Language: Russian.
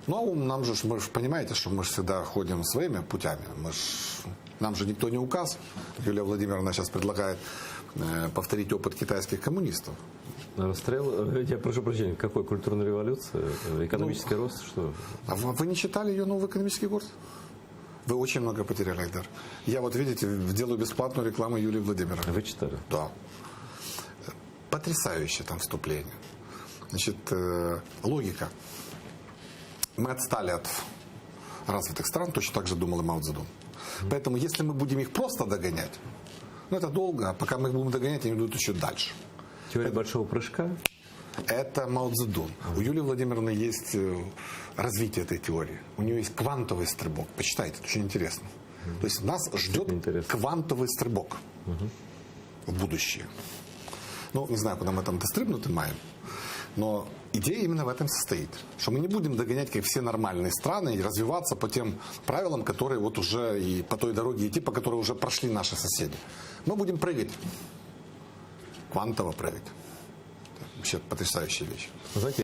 Ну, нам же, вы же понимаете, что мы же всегда ходим своими путями. Нам же никто не указ. Юлия Владимировна сейчас предлагает повторить опыт китайских коммунистов. Расстрел, я прошу прощения, какой культурная революция, экономический рост, что? А вы не читали ее новый экономический курс? Вы очень много потеряли, Айдар. Я вот, видите, делаю бесплатную рекламу Юлии Владимировны. Вы читали? Да. Потрясающее там вступление. Значит, логика. Мы отстали от развитых стран, точно так же думал и Мао Цзэдун. Поэтому, если мы будем их просто догонять, ну, это долго, а пока мы их будем догонять, они идут еще дальше. Теория большого прыжка? Это Мао Цзэдун. У Юлии Владимировны есть развитие этой теории. У нее есть квантовый стрибок. Почитайте, это очень интересно. То есть нас ждет квантовый стрибок в будущее. Ну, не знаю, куда мы там дострибнуты маем, но идея именно в этом состоит. Что мы не будем догонять, как все нормальные страны, и развиваться по тем правилам, которые вот уже и по той дороге идти, по которой уже прошли наши соседи. Мы будем прыгать. Квантово прыгать. Вообще потрясающая вещь. Знаете,